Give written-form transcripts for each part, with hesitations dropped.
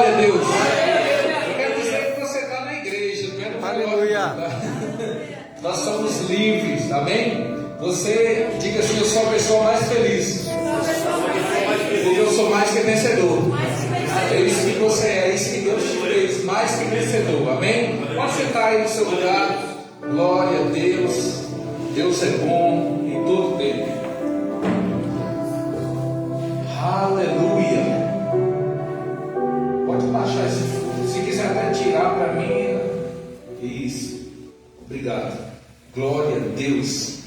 Glória a Deus. Eu quero dizer que você está na igreja. Aleluia. Nós somos livres, amém? Você diga assim: eu sou a pessoa mais feliz, porque eu sou mais que vencedor. É isso que você é isso que Deus te fez, mais que vencedor, amém? Pode sentar aí no seu lugar. Glória a Deus. Deus é bom em todo tempo. Aleluia. Pode baixar esse fundo. Se quiser até tirar para mim. Isso. Obrigado. Glória a Deus.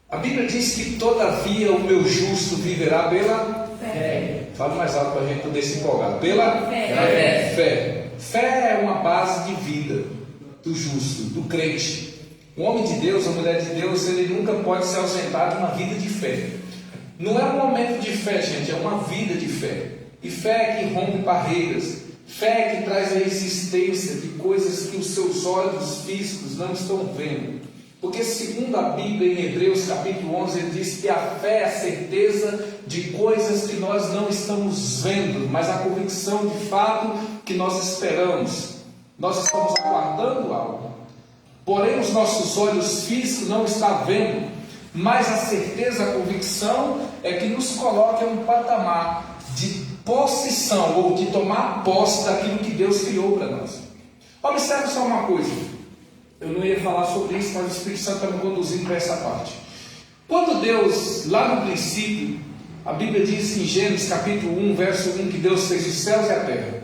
A Bíblia diz que todavia o meu justo viverá pela fé. Fala mais alto para a gente poder se empolgar. Pela fé. Fé é uma base de vida do justo, do crente. O homem de Deus, a mulher de Deus, ele nunca pode se ausentar de uma vida de fé. Não é um momento de fé, gente, é uma vida de fé. E fé é que rompe barreiras. Fé é que traz a existência de coisas que os seus olhos físicos não estão vendo. Porque segundo a Bíblia, em Hebreus capítulo 11, ele diz que a fé é a certeza de coisas que nós não estamos vendo, mas a convicção de fato que nós esperamos. Nós estamos aguardando algo. Porém, os nossos olhos físicos não estão vendo, mas a certeza, a convicção é que nos coloca em um patamar de possessão ou de tomar posse daquilo que Deus criou para nós. Observe só uma coisa. Eu não ia falar sobre isso, mas o Espírito Santo está me conduzindo para essa parte. Quando Deus, lá no princípio, a Bíblia diz em Gênesis capítulo 1, verso 1, que Deus fez os céus e a terra.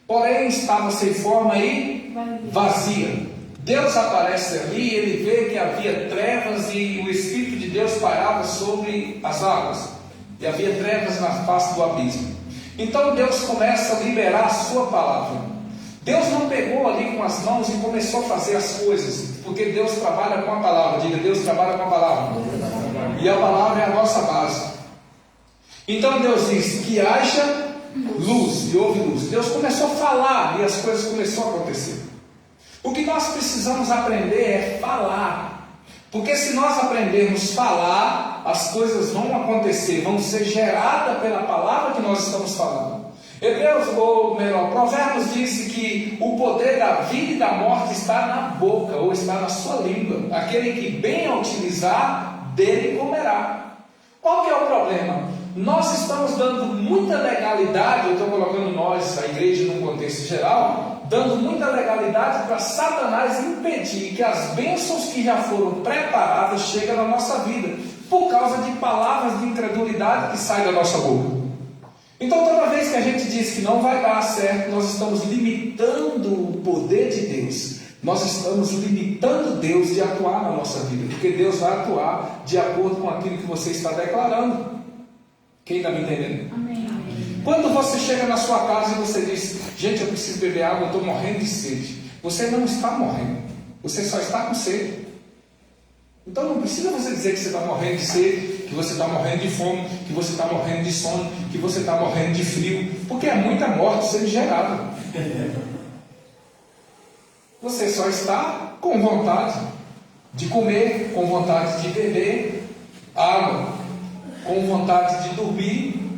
Porém, estava sem forma e vazia. Deus aparece ali e ele vê que havia trevas e o Espírito de Deus pairava sobre as águas. E havia trevas na face do abismo. Então Deus começa a liberar a sua palavra. Deus não pegou ali com as mãos e começou a fazer as coisas, porque Deus trabalha com a palavra. Diga: Deus trabalha com a palavra. E a palavra é a nossa base. Então Deus diz que haja luz, e houve luz. Deus começou a falar e as coisas começaram a acontecer. O que nós precisamos aprender é falar. Porque se nós aprendermos a falar, as coisas vão acontecer, vão ser geradas pela palavra que nós estamos falando. Provérbios diz que o poder da vida e da morte está na boca, ou está na sua língua. Aquele que bem a utilizar, dele comerá. Qual que é o problema? Nós estamos dando muita legalidade, eu estou colocando nós, a igreja num contexto geral, dando muita legalidade para Satanás impedir que as bênçãos que já foram preparadas cheguem na nossa vida, por causa de palavras de incredulidade que saem da nossa boca. Então toda vez que a gente diz que não vai dar certo, nós estamos limitando o poder de Deus. Nós estamos limitando Deus de atuar na nossa vida, porque Deus vai atuar de acordo com aquilo que você está declarando. Quem está me entendendo? Amém. Quando você chega na sua casa e você diz: gente, eu preciso beber água, eu estou morrendo de sede. Você não está morrendo, você só está com sede. Então não precisa você dizer que você está morrendo de sede, que você está morrendo de fome, que você está morrendo de sono, que você está morrendo de frio, porque é muita morte sendo gerada. Você só está com vontade de comer, com vontade de beber água, com vontade de dormir,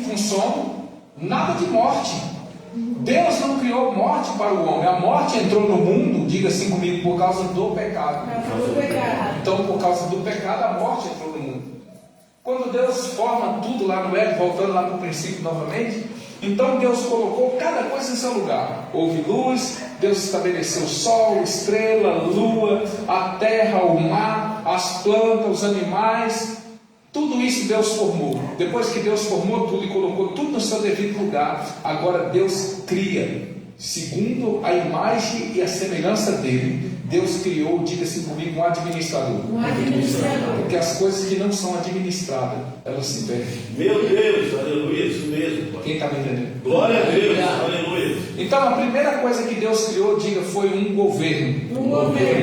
com sono, nada de morte. Deus não criou morte para o homem. A morte entrou no mundo, diga assim comigo, por causa do pecado. Então, por causa do pecado, a morte entrou no mundo. Quando Deus forma tudo lá no Éden, voltando lá para o princípio novamente, então Deus colocou cada coisa em seu lugar. Houve luz, Deus estabeleceu o sol, estrela, lua, a terra, o mar, as plantas, os animais. Tudo isso Deus formou. Depois que Deus formou tudo e colocou tudo no seu devido lugar, agora Deus cria, segundo a imagem e a semelhança dele. Deus criou, diga-se comigo, um administrador. Porque as coisas que não são administradas, elas se perdem. Meu Deus, aleluia, isso mesmo. Quem está me entendendo? Glória a Deus, aleluia. Então a primeira coisa que Deus criou, diga, foi um governo. Um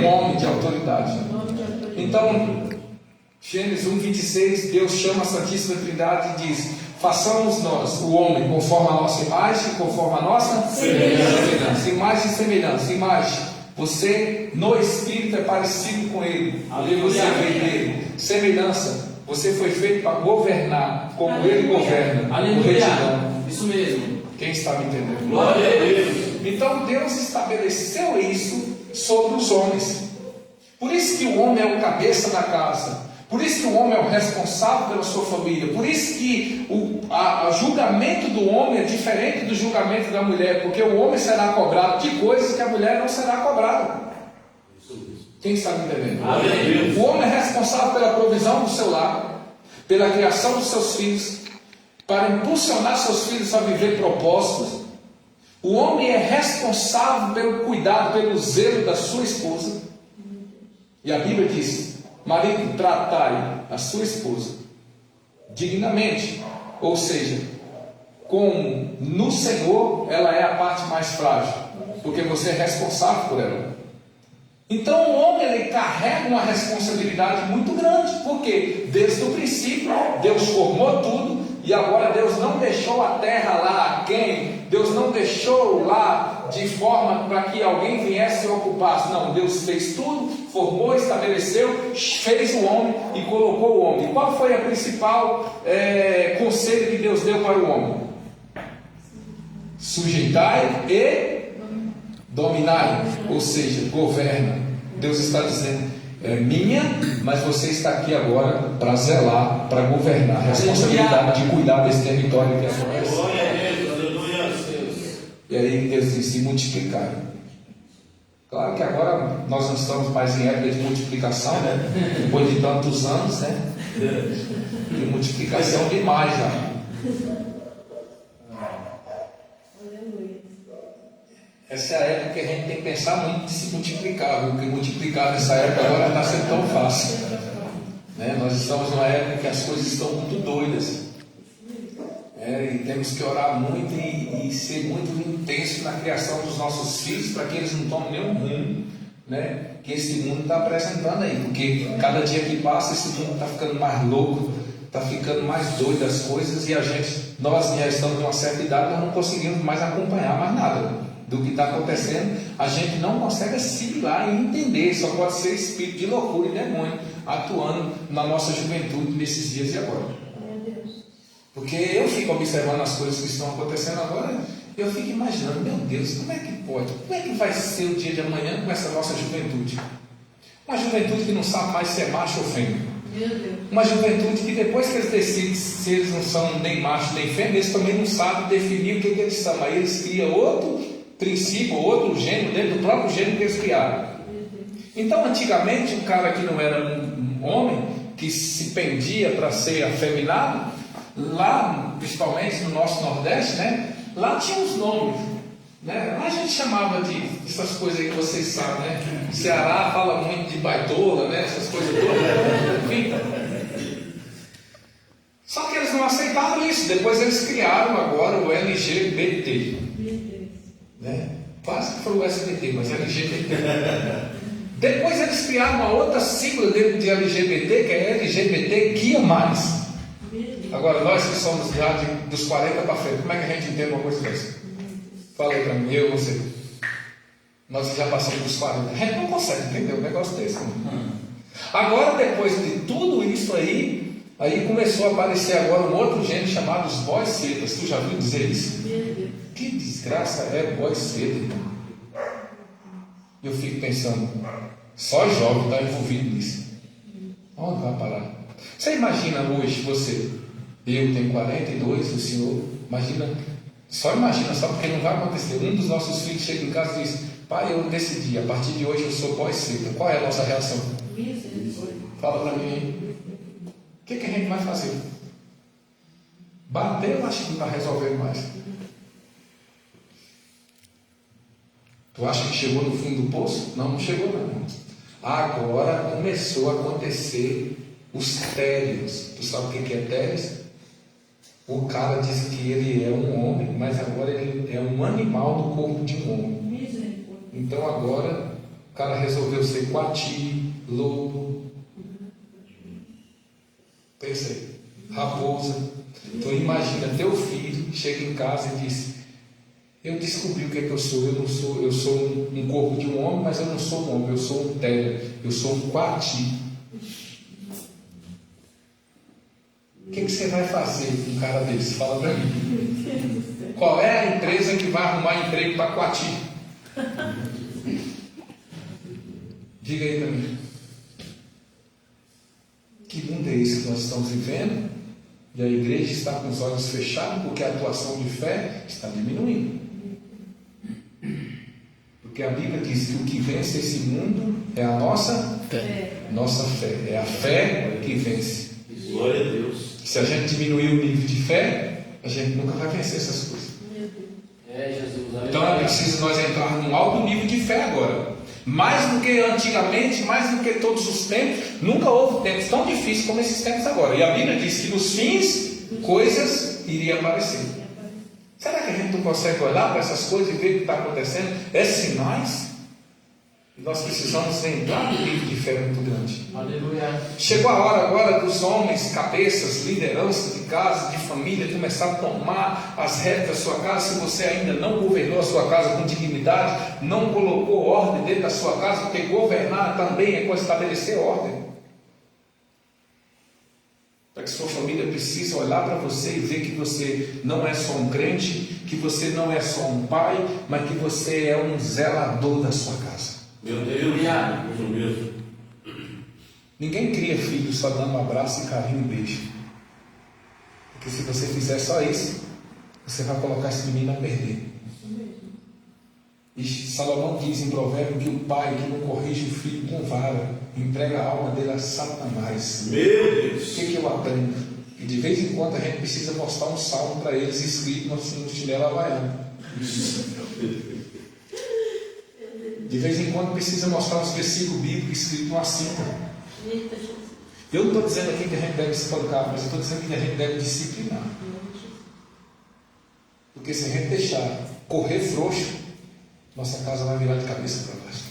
homem de autoridade. Então, Gênesis 1:26, Deus chama a Santíssima Trindade e diz: façamos nós, o homem, conforme a nossa imagem, conforme a nossa semelhança. Imagem e semelhança. Imagem, você no Espírito é parecido com Ele, e você vem dele. Semelhança, você foi feito para governar como Ele governa. Aleluia. Isso mesmo. Quem está me entendendo? Glória a Deus. Então Deus estabeleceu isso sobre os homens. Por isso que o homem é o cabeça da casa. Por isso que o homem é o responsável pela sua família. Por isso que o julgamento do homem é diferente do julgamento da mulher. Porque o homem será cobrado de coisas que a mulher não será cobrada. Quem está me entendendo? Amém. O homem é responsável pela provisão do seu lar, pela criação dos seus filhos, para impulsionar seus filhos a viver propósitos. O homem é responsável pelo cuidado, pelo zelo da sua esposa. E a Bíblia diz: marido, tratai a sua esposa dignamente, ou seja, como no Senhor ela é a parte mais frágil, porque você é responsável por ela. Então o homem ele carrega uma responsabilidade muito grande, porque desde o princípio Deus formou tudo, e agora Deus não deixou a terra lá a quem, Deus não deixou lá de forma para que alguém viesse e ocupasse. Não, Deus fez tudo, formou, estabeleceu, fez o homem e colocou o homem. E qual foi a principal conselho que Deus deu para o homem? Sujeitai e dominai, ou seja, governa. Deus está dizendo: é minha, mas você está aqui agora para zelar, para governar, a responsabilidade de cuidar desse território que é nosso. Glória a Deus, aleluia a Deus. E aí Deus diz: se multiplicar. Claro que agora nós não estamos mais em época de multiplicação, né? Depois de tantos anos, né? De multiplicação demais já. Essa é a época que a gente tem que pensar muito de se multiplicar, viu? Porque multiplicar nessa época agora não está sendo tão fácil, né? Nós estamos numa época que as coisas estão muito doidas, e temos que orar muito e ser muito intenso na criação dos nossos filhos, para que eles não tomem nenhum rumo, né? Que esse mundo está apresentando aí, porque cada dia que passa esse mundo está ficando mais louco, está ficando mais doido as coisas, e nós já estamos em uma certa idade, nós não conseguimos mais acompanhar mais nada do que está acontecendo. A gente não consegue assimilar e entender. Só pode ser espírito de loucura e demônio atuando na nossa juventude nesses dias de agora. Porque eu fico observando as coisas que estão acontecendo agora, e eu fico imaginando: meu Deus, como é que pode? Como é que vai ser o dia de amanhã com essa nossa juventude? Uma juventude que não sabe mais se é macho ou fêmea. Uma juventude que depois que eles decidem se eles não são nem macho nem fêmea, eles também não sabem definir o que eles são. Aí eles criam outro princípio, outro gênero dentro do próprio gênero que eles criaram. Então, antigamente, o cara que não era um homem, que se pendia para ser afeminado, lá, principalmente no nosso Nordeste, né? Lá tinha os nomes, né? Lá a gente chamava de essas coisas aí que vocês sabem, né? O Ceará fala muito de baitola, né? Essas coisas todas, enfim. Só que eles não aceitaram isso. Depois eles criaram agora o LGBT, né? Quase que foi o SBT, mas LGBT. Depois eles criaram uma outra sigla dentro de LGBT, que é LGBTQIA+. Agora, nós que somos já dos 40 para frente, como é que a gente entende uma coisa dessa? Fala aí para mim, eu e você. Nós que já passamos dos 40, a gente não consegue entender um negócio desse. Agora, depois de tudo isso aí começou a aparecer agora um outro gênero chamado os boys cedas. Tu já viu dizer isso? Que desgraça é boys cedo, irmão? Eu fico pensando, só jovem está envolvido nisso. Onde vai parar? Você imagina hoje, eu tenho 42, o senhor, só porque não vai acontecer. Um dos nossos filhos chega em casa e diz: pai, eu decidi, a partir de hoje eu sou boy cedo. Qual é a nossa reação? Fala para mim aí. O que a gente vai fazer? Bater, eu acho que não está resolvendo mais. Tu acha que chegou no fundo do poço? Não, não chegou não. Agora começou a acontecer os térios. Tu sabe o que é térios? O cara diz que ele é um homem, mas agora ele é um animal no corpo de um homem. Então agora o cara resolveu ser coati, lobo, pensei, raposa. Então imagina, teu filho chega em casa e diz: eu descobri o que é que eu sou. Eu sou um corpo de um homem, mas eu não sou um homem, eu sou um tério, eu sou um coati. que você vai fazer com um cara desse? Fala para mim. Qual é a empresa que vai arrumar emprego para Coati? Diga aí para mim. Que mundo é esse que nós estamos vivendo? E a igreja está com os olhos fechados porque a atuação de fé está diminuindo. Porque a Bíblia diz que o que vence esse mundo é a nossa fé. Nossa fé. É a fé que vence. Glória a Deus. Se a gente diminuir o nível de fé, a gente nunca vai vencer essas coisas. Jesus. Então é preciso nós entrar num alto nível de fé agora. Mais do que antigamente, mais do que todos os tempos, nunca houve tempos tão difíceis como esses tempos agora. E a Bíblia diz que nos fins, coisas iriam aparecer. Será que a gente não consegue olhar para essas coisas e ver o que está acontecendo? É sinais? Nós precisamos entrar no nível de fé muito grande. Aleluia. Chegou a hora agora dos homens, cabeças, lideranças de casa, de família, começar a tomar as rédeas da sua casa. Se você ainda não governou a sua casa com dignidade, não colocou ordem dentro da sua casa, porque governar também é estabelecer ordem. Para que sua família precise olhar para você e ver que você não é só um crente, que você não é só um pai, mas que você é um zelador da sua casa. Meu Deus, isso mesmo. Ninguém cria filho só dando um abraço e carinho e beijo. Porque se você fizer só isso, você vai colocar esse menino a perder. E Salomão diz em Provérbio que o pai que não corrige o filho com vara entrega a alma dele a Satanás. Meu Deus. O que eu aprendo? E de vez em quando a gente precisa mostrar um salmo para eles escrito no chinelo havaiano. De vez em quando precisa mostrar uns versículos bíblicos escritos numa cinta. Eu não estou dizendo aqui que a gente deve espancar, mas eu estou dizendo que a gente deve disciplinar. Porque se a gente deixar correr frouxo, nossa casa vai virar de cabeça para baixo.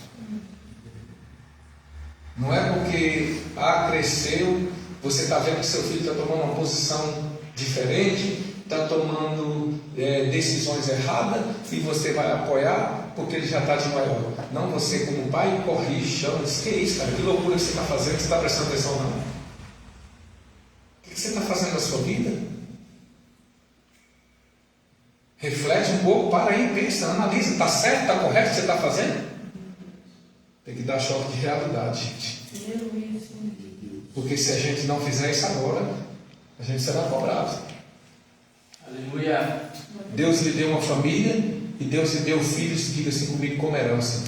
Não é porque cresceu, você está vendo que seu filho está tomando uma posição diferente, está tomando decisões erradas e você vai apoiar porque ele já está de maior. Não, você como pai corrige, chama, diz, que é isso, cara, que loucura que você está fazendo, você está prestando atenção não? O que você está fazendo na sua vida? Reflete um pouco, para aí, pensa, analisa, está certo, está correto o que você está fazendo? Tem que dar choque de realidade, gente. Porque se a gente não fizer isso agora, a gente será cobrado. Aleluia. Deus lhe deu uma família e Deus lhe deu filhos, diga assim comigo, como herança.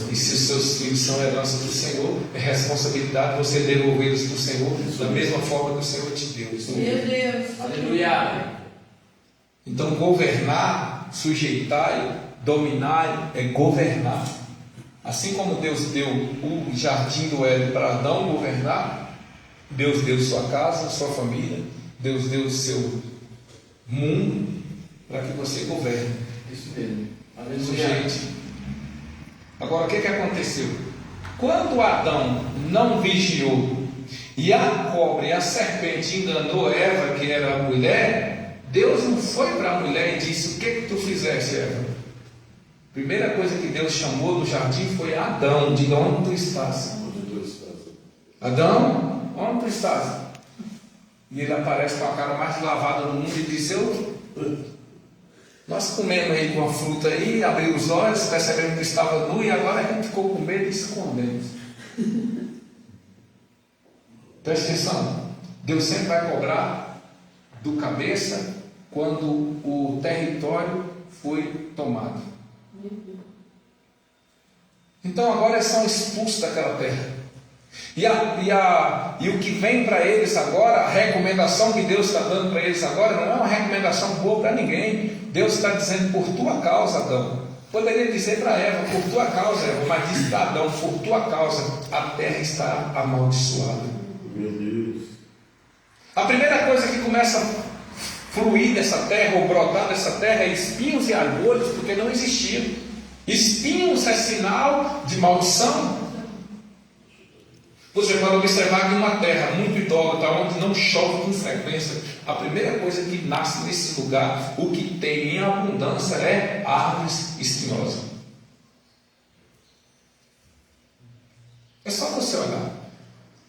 E se os seus filhos são herança do Senhor, é responsabilidade você devolvê-los para o Senhor da mesma forma que o Senhor te deu. Meu Deus. Aleluia. Então governar, sujeitar, dominar é governar. Assim como Deus deu o jardim do Éden para Adão governar, Deus deu sua casa, sua família, Deus deu o seu mundo para que você governe. Isso mesmo. Aleluia. Sujeite. Agora o que aconteceu? Quando Adão não vigiou e a cobra e a serpente enganou Eva, que era a mulher, Deus não foi para a mulher e disse: o que tu fizeste, Eva? A primeira coisa que Deus chamou no jardim foi Adão. Diga: onde tu estás? Adão, onde tu estás? E ele aparece com a cara mais lavada do mundo e diz: nós comemos aí com a fruta aí, abrimos os olhos, percebemos que estava nu e agora a gente ficou com medo e escondemos. Preste atenção, Deus sempre vai cobrar do cabeça quando o território foi tomado. Então agora eles são expulsos daquela terra. E o que vem para eles agora, a recomendação que Deus está dando para eles agora, não é uma recomendação boa para ninguém. Deus está dizendo: por tua causa, Adão. Poderia dizer para Eva: por tua causa, Eva, mas diz para Adão: por tua causa, a terra está amaldiçoada. Meu Deus. A primeira coisa que começa a fluir dessa terra, ou brotar dessa terra, é espinhos e arbolhos, porque não existiam. Espinhos é sinal de maldição. Você vai observar que uma terra muito idólatra, onde não chove com frequência, a primeira coisa que nasce nesse lugar, o que tem em abundância é árvores espinhosas. É só você olhar.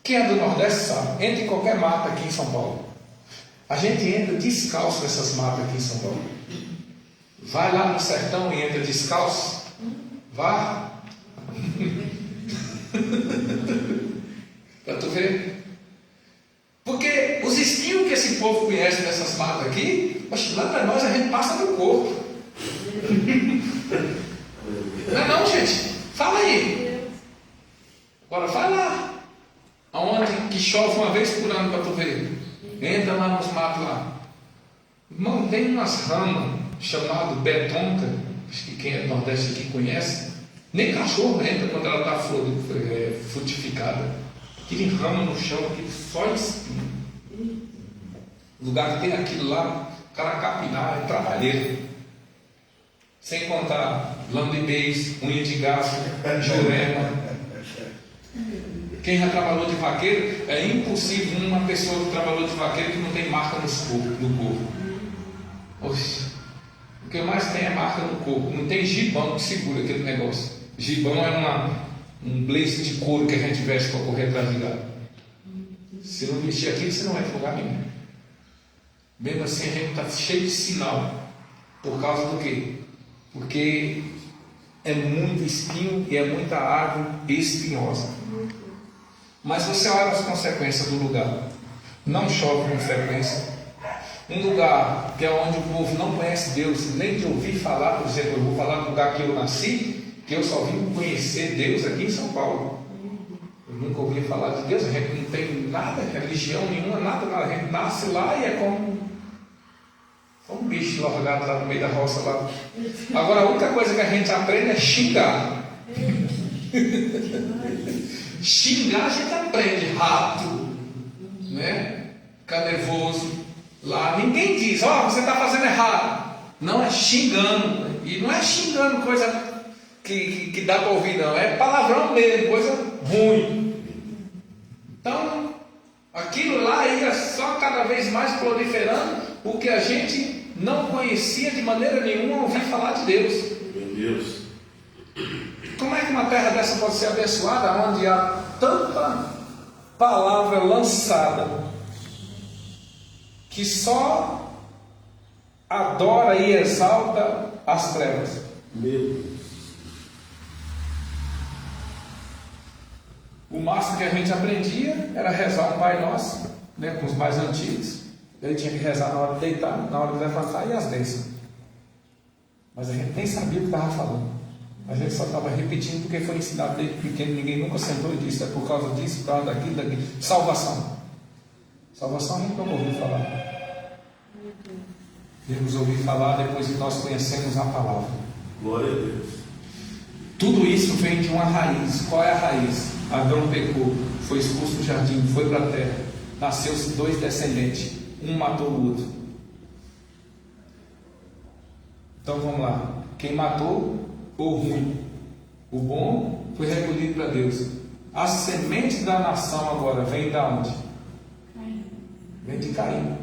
Quem é do Nordeste sabe, entre em qualquer mata aqui em São Paulo, A gente entra descalço nessas matas aqui em São Paulo. Vai lá no sertão e entra descalço. Vá. Para tu ver. Porque os espinhos que esse povo conhece dessas matas aqui, lá para nós a gente passa no corpo. Não é não, gente? Fala aí. Agora vai lá. Aonde que chove uma vez por ano para tu ver. Entra lá nos matos lá. Irmão, tem umas ramas chamadas betonca. Acho que quem é do Nordeste aqui conhece. Nem cachorro entra quando ela está frutificada. Aquele ramo no chão, aquele só espinho. O lugar que tem aquilo lá, caracapinar, é trabalheiro. Sem contar lambibês, unha de gato, jurema. Quem já trabalhou de vaqueiro, é impossível uma pessoa que trabalhou de vaqueiro que não tem marca no corpo. Oxe, o que mais tem é marca no corpo. Não tem gibão que segura aquele negócio. Gibão é um blazer de couro que a gente veste para correr atrás de gado. Se não vestir aquilo, você não vai para lugar nenhum. Mesmo assim, a gente está cheio de sinal. Por causa do quê? Porque é muito espinho e é muita árvore espinhosa. Mas você olha as consequências do lugar. Não chove com frequência. Um lugar que é onde o povo não conhece Deus, nem de ouvir falar. Por exemplo, eu vou falar do lugar que eu nasci, que eu só vim conhecer Deus aqui em São Paulo. Eu nunca ouvi falar de Deus. A gente não tem nada, religião nenhuma, nada. A gente nasce lá e é como um bicho largado lá no meio da roça lá. Agora a única coisa que a gente aprende é xingar. Xingar a gente aprende, rato, né? Ficar nervoso. Lá ninguém diz, você está fazendo errado. Não, é xingando. E não é xingando coisa que dá para ouvir, não. É palavrão mesmo, coisa ruim. Então, aquilo lá ia só cada vez mais proliferando o que a gente não conhecia de maneira nenhuma ouvir falar de Deus. Meu Deus. Como é que uma terra dessa pode ser abençoada, onde há tanta palavra lançada que só adora e exalta as trevas? Meu Deus. O máximo que a gente aprendia era rezar um Pai Nosso, né, com os mais antigos. Ele tinha que rezar na hora de deitar, na hora de levantar e as bênçãos. Mas a gente nem sabia o que estava falando. A gente só estava repetindo porque foi ensinado desde pequeno. Ninguém nunca sentou e disse, é por causa disso, por causa daquilo, daquilo. Salvação. Salvação a gente não ouviu falar. Devemos ouvir falar depois que nós conhecemos a palavra. Glória a Deus. Tudo isso vem de uma raiz. Qual é a raiz? Adão pecou, foi expulso do jardim, foi para a terra. Nasceu-se 2 descendentes. Um matou o outro. Então vamos lá. Quem matou, o ruim. O bom foi recolhido para Deus. A semente da nação agora vem de onde? Vem de Caim.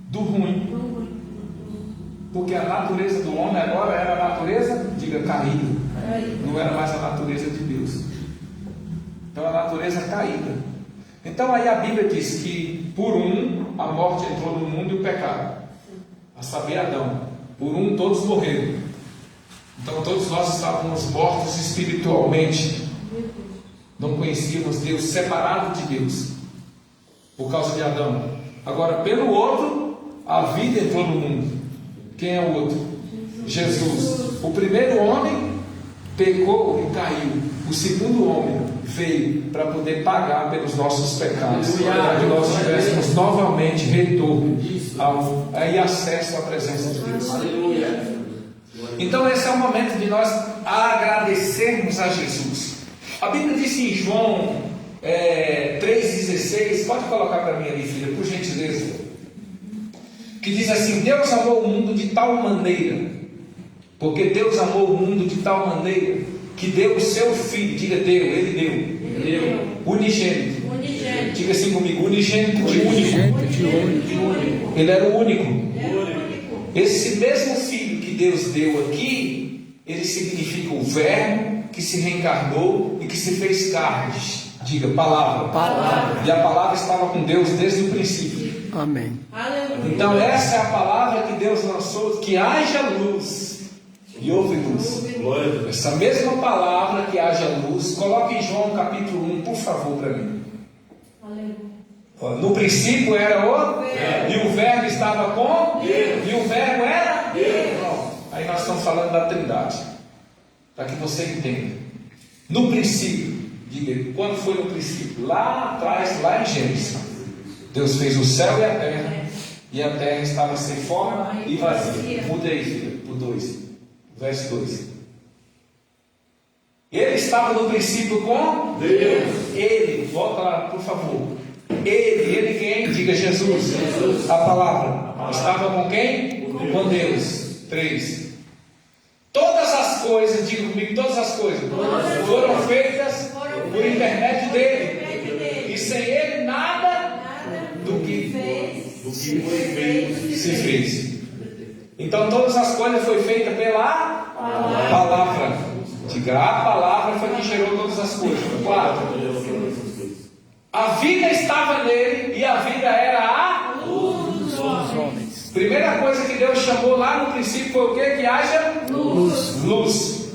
Do ruim. Porque a natureza do homem agora era a natureza, diga, caída. Não era mais a natureza de Deus. Então a natureza caída. Então aí a Bíblia diz que por um a morte entrou no mundo e o pecado. A saber, Adão. Por um todos morreram. Então todos nós estávamos mortos espiritualmente. Não conhecíamos Deus, separados de Deus, por causa de Adão. Agora pelo outro, a vida entrou no mundo. Quem é o outro? Jesus. O primeiro homem pecou e caiu. O segundo homem veio para poder pagar pelos nossos pecados, para que nós tivéssemos novamente retorno e acesso à presença de Deus. Aleluia. Então esse é o momento de nós agradecermos a Jesus. A Bíblia diz em João 3,16, pode colocar para mim ali, filha, por gentileza, que diz assim: Deus amou o mundo de tal maneira, porque Deus amou o mundo de tal maneira, que deu o seu Filho, diga ele deu, unigênito, diga assim comigo, unigênito de único, ele era o único. Esse mesmo Filho que Deus deu aqui, ele significa o Verbo que se reencarnou e que se fez carne. Diga, palavra. E a palavra estava com Deus desde o princípio. Amém. Então essa é a palavra que Deus lançou, que haja luz. E houve luz. Glória a Deus. Essa mesma palavra que haja luz, coloque em João capítulo 1, por favor, para mim. No princípio era o Verbo. e o verbo estava com Deus. e o verbo era Deus. Não. Aí nós estamos falando da Trindade, para que você entenda. No princípio, diga, quando foi no princípio? Lá atrás, lá em Gênesis, Deus fez o céu e a terra, e a terra estava sem forma e vazia. Muda aí, filha, por 2, verso 2. Ele estava no princípio com Deus. Ele, volta lá, por favor. Ele quem? Diga Jesus. A palavra. Estava com quem? Com Deus. 3. Todas as coisas, diga comigo, todas as coisas foram feitas por intermédio dele. E sem ele nada do que foi feito se fez. Então todas as coisas foi feita pela palavra. Diga, a palavra foi que gerou todas as coisas. 4. A vida estava nele e a vida era a luz dos homens. Primeira coisa que Deus chamou lá no princípio foi o quê? Que haja luz.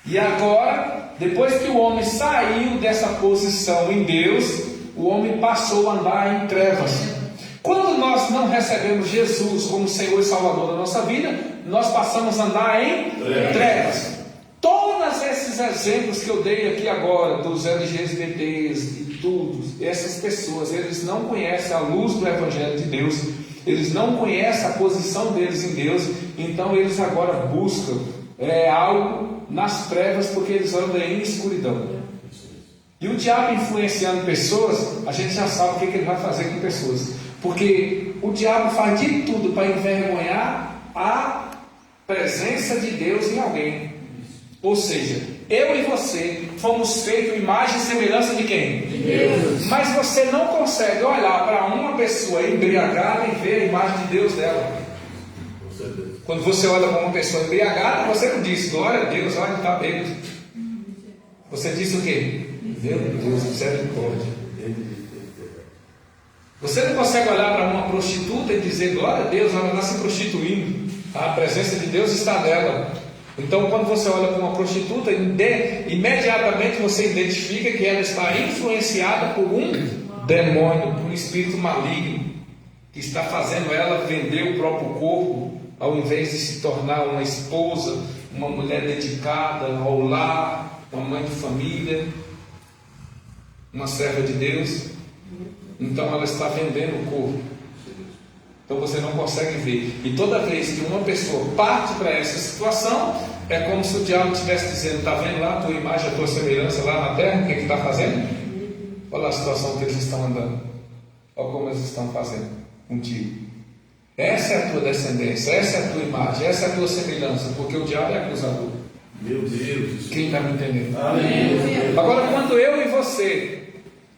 E agora, depois que o homem saiu dessa posição em Deus, o homem passou a andar em trevas. Quando nós não recebemos Jesus como Senhor e Salvador da nossa vida, nós passamos a andar em trevas. Todos esses exemplos que eu dei aqui agora, dos LGBTs, de tudo, essas pessoas, eles não conhecem a luz do Evangelho de Deus, eles não conhecem a posição deles em Deus, então eles agora buscam algo nas trevas, porque eles andam em escuridão. E o diabo influenciando pessoas, a gente já sabe o que ele vai fazer com pessoas, porque o diabo faz de tudo para envergonhar a presença de Deus em alguém. Ou seja, eu e você fomos feitos imagem e semelhança de quem? De Deus. Mas você não consegue olhar para uma pessoa embriagada e ver a imagem de Deus dela. Quando você olha para uma pessoa embriagada, você não diz, glória a Deus, olha, está bêbado. Você diz o quê? Meu Deus, misericórdia. Você não consegue olhar para uma prostituta e dizer, glória a Deus, ela está se prostituindo. A presença de Deus está nela. Então, quando você olha para uma prostituta, imediatamente você identifica que ela está influenciada por um demônio, por um espírito maligno, que está fazendo ela vender o próprio corpo, ao invés de se tornar uma esposa, uma mulher dedicada ao lar, uma mãe de família, uma serva de Deus. Então, ela está vendendo o corpo. Então você não consegue ver. E toda vez que uma pessoa parte para essa situação, é como se o diabo estivesse dizendo, está vendo lá a tua imagem, a tua semelhança lá na terra, o que está fazendo? Olha a situação que eles estão andando. Olha como eles estão fazendo contigo. Essa é a tua descendência, essa é a tua imagem, essa é a tua semelhança, porque o diabo é acusador. Meu Deus. Quem está me entendendo? Amém. Agora, quando eu e você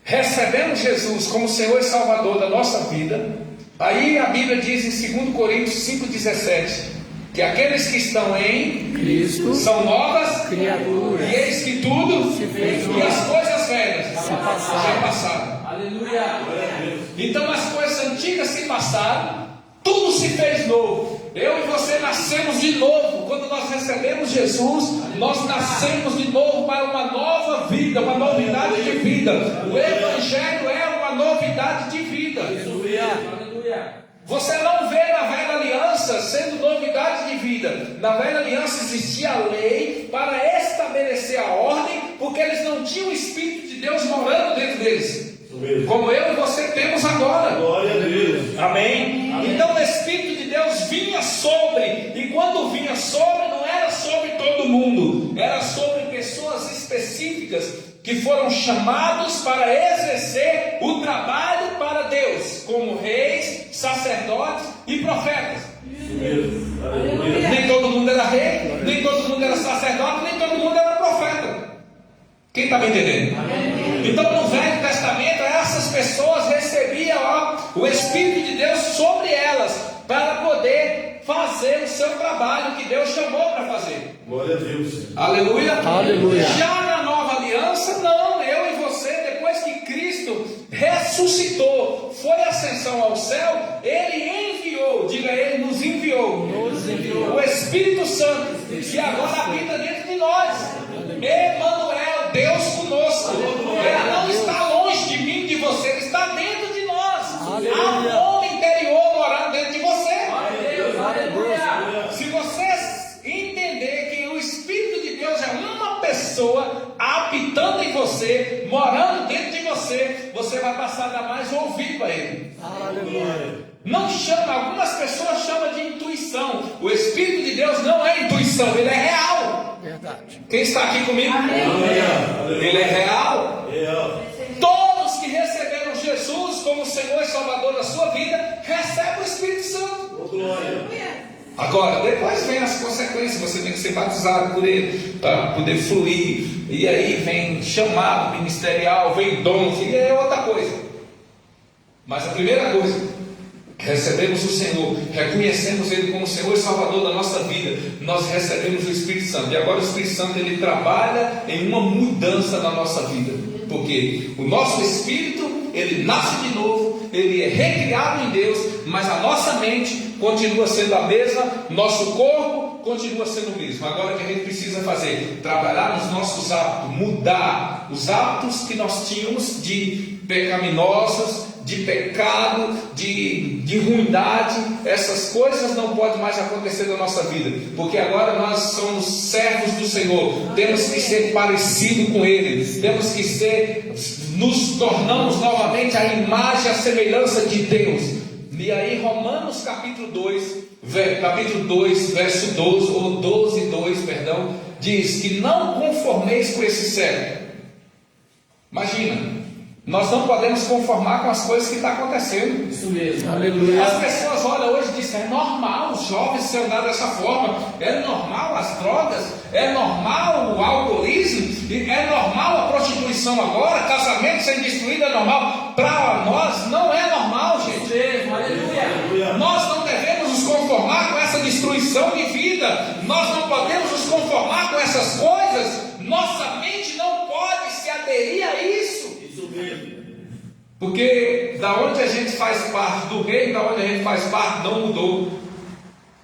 recebemos Jesus como Senhor e Salvador da nossa vida, aí a Bíblia diz em 2 Coríntios 5,17 que aqueles que estão em Cristo são novas criaturas. e eis que tudo Se fez e as coisas velhas passaram. já passaram. Aleluia. Então as coisas antigas se passaram, tudo se fez novo. Eu e você nascemos de novo. Quando nós recebemos Jesus, nós nascemos de novo para uma nova vida, uma novidade de vida. O Evangelho é uma novidade de vida. Aleluia. Você não vê na velha aliança sendo novidade de vida. Na velha aliança existia a lei para estabelecer a ordem, porque eles não tinham o Espírito de Deus morando dentro deles, como eu e você temos agora. Glória a Deus. Amém? Então o Espírito de Deus vinha sobre, e quando vinha sobre, não era sobre todo mundo, era sobre pessoas específicas que foram chamados para exercer o trabalho para Deus, como reis, sacerdotes e profetas. Aleluia. Nem todo mundo era rei, nem todo mundo era sacerdote, nem todo mundo era profeta. Quem está me entendendo? Então no Velho Testamento essas pessoas recebiam o Espírito de Deus sobre elas, para poder fazer o seu trabalho que Deus chamou para fazer. Glória a Deus. Aleluia. Aleluia. Já na nova aliança, não, eu e você, depois que Cristo ressuscitou, foi ascensão ao céu, Ele enviou, diga Ele nos enviou, o Espírito Santo, que agora habita dentro de nós. Emmanuel, Deus conosco. Ele não está longe de mim, de você, Ele está dentro de nós. Há um homem interior morando dentro de você. Se você entender que o Espírito de Deus é uma pessoa habitando em você, morando dentro de você, você vai passar a dar mais ouvido a Ele. Não chama, algumas pessoas chamam de intuição. O Espírito de Deus não é intuição, ele é real. Verdade. Quem está aqui comigo? Amém. Ele é real. Real. Todos que receberam Jesus como Senhor e Salvador da sua vida, recebem o Espírito Santo. Oh, glória. Agora, depois vem as consequências. Você tem que ser batizado por Ele para poder fluir. E aí vem chamado ministerial, vem dons, e é outra coisa. Mas a primeira coisa, recebemos o Senhor, reconhecemos Ele como Senhor e Salvador da nossa vida, nós recebemos o Espírito Santo. E agora o Espírito Santo, ele trabalha em uma mudança na nossa vida, porque o nosso espírito, ele nasce de novo, ele é recriado em Deus, mas a nossa mente continua sendo a mesma, nosso corpo continua sendo o mesmo. Agora o que a gente precisa fazer? Trabalhar nos nossos hábitos, mudar os hábitos que nós tínhamos de pecaminosos, de pecado, de ruindade. Essas coisas não podem mais acontecer na nossa vida, porque agora nós somos servos do Senhor, temos que ser parecidos com Ele, temos que ser, nos tornamos novamente a imagem, a semelhança de Deus. E aí Romanos capítulo 2, verso 12, ou 12, 2, perdão, diz que não conformeis com esse século. Imagina, nós não podemos conformar com as coisas que estão acontecendo. Isso mesmo. Aleluia. As pessoas olham hoje e dizem: é normal os jovens se andar dessa forma, é normal as drogas, é normal o alcoolismo, é normal a prostituição agora, casamento sendo destruído é normal. Para nós não é normal, gente. Isso mesmo. Aleluia. Nós não devemos nos conformar com essa destruição de vida, nós não podemos nos conformar com essas coisas, nossa mente não pode se aderir a isso. Isso mesmo. Porque da onde a gente faz parte, do reino da onde a gente faz parte, não mudou.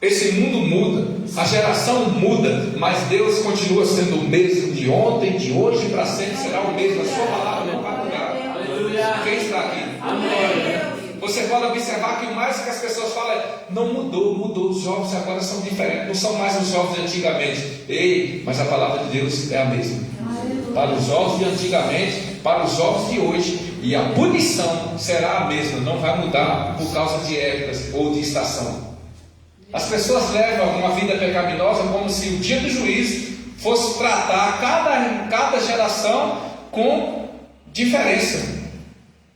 Esse mundo muda, a geração muda, mas Deus continua sendo o mesmo de ontem, de hoje e para sempre será o mesmo. A sua palavra não vai mudar. Aleluia. Quem está aqui? Amém. Você pode observar que o mais que as pessoas falam é: não mudou, os jovens agora são diferentes, não são mais os jovens de antigamente. Ei, mas a palavra de Deus é a mesma. Para os jovens de antigamente, para os jovens de hoje, e a punição será a mesma, não vai mudar por causa de épocas ou de estação. As pessoas levam uma vida pecaminosa como se o dia do juízo fosse tratar cada geração com diferença.